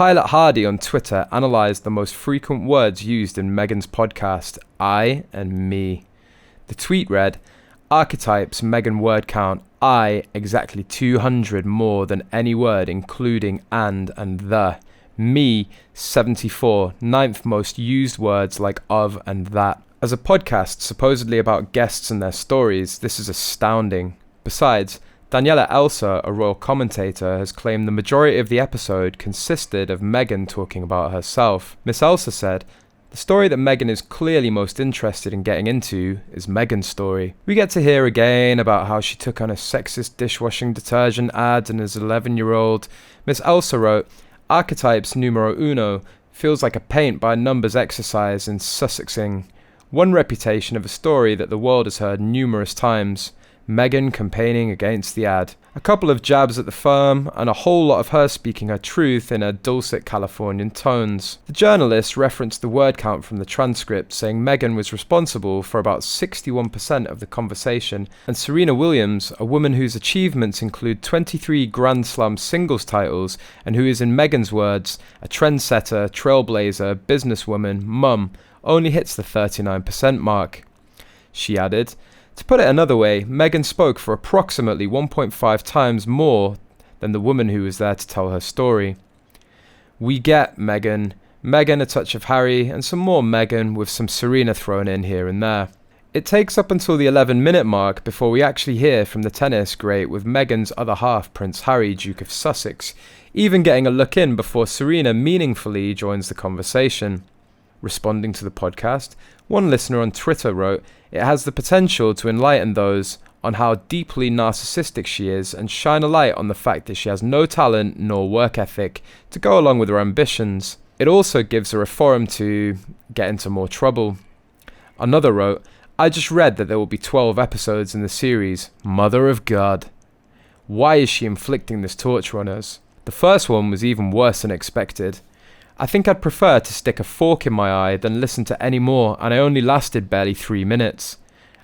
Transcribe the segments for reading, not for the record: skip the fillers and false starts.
Pilot Hardy on Twitter analysed the most frequent words used in Meghan's podcast, I and me. The tweet read, Archetypes Meghan word count, I exactly 200 more than any word including and the. Me 74, ninth most used words like of and that. As a podcast supposedly about guests and their stories, this is astounding. Besides, Daniela Elser, a royal commentator, has claimed the majority of the episode consisted of Meghan talking about herself. Miss Elser said, the story that Meghan is clearly most interested in getting into is Meghan's story. We get to hear again about how she took on a sexist dishwashing detergent ad and as an 11-year-old. Miss Elser wrote, Archetypes numero uno feels like a paint by numbers exercise in Sussex-ing. One reputation of a story that the world has heard numerous times. Meghan campaigning against the ad. A couple of jabs at the firm, and a whole lot of her speaking her truth in her dulcet Californian tones. The journalist referenced the word count from the transcript, saying Meghan was responsible for about 61% of the conversation, and Serena Williams, a woman whose achievements include 23 Grand Slam singles titles, and who is in Meghan's words, a trendsetter, trailblazer, businesswoman, mum, only hits the 39% mark. She added, to put it another way, Meghan spoke for approximately 1.5 times more than the woman who was there to tell her story. We get Meghan, a touch of Harry, and some more Meghan with some Serena thrown in here and there. It takes up until the 11-minute mark before we actually hear from the tennis great with Meghan's other half, Prince Harry, Duke of Sussex, even getting a look in before Serena meaningfully joins the conversation. Responding to the podcast, one listener on Twitter wrote, it has the potential to enlighten those on how deeply narcissistic she is and shine a light on the fact that she has no talent nor work ethic to go along with her ambitions. It also gives her a forum to get into more trouble. Another wrote, I just read that there will be 12 episodes in the series. Mother of God. Why is she inflicting this torture on us? The first one was even worse than expected. I think I'd prefer to stick a fork in my eye than listen to any more, and I only lasted barely 3 minutes.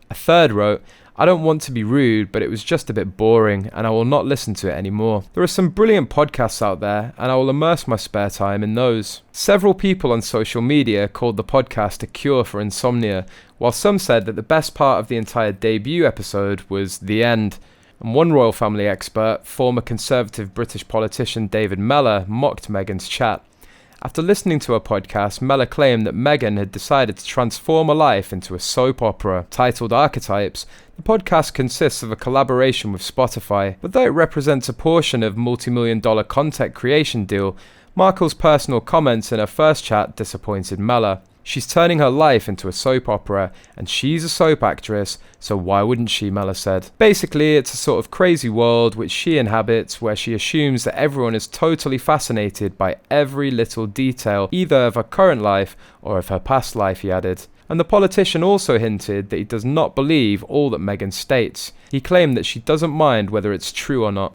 A third wrote, I don't want to be rude, but it was just a bit boring, and I will not listen to it anymore. There are some brilliant podcasts out there, and I will immerse my spare time in those. Several people on social media called the podcast a cure for insomnia, while some said that the best part of the entire debut episode was the end. And one royal family expert, former Conservative British politician David Mellor, mocked Meghan's chat. After listening to her podcast, Mellor claimed that Meghan had decided to transform her life into a soap opera. Titled Archetypes, the podcast consists of a collaboration with Spotify, but though it represents a portion of multi-million-dollar content creation deal, Markle's personal comments in her first chat disappointed Mellor. She's turning her life into a soap opera, and she's a soap actress, so why wouldn't she, Mellor said. Basically, it's a sort of crazy world which she inhabits where she assumes that everyone is totally fascinated by every little detail, either of her current life or of her past life, he added. And the politician also hinted that he does not believe all that Meghan states. He claimed that she doesn't mind whether it's true or not.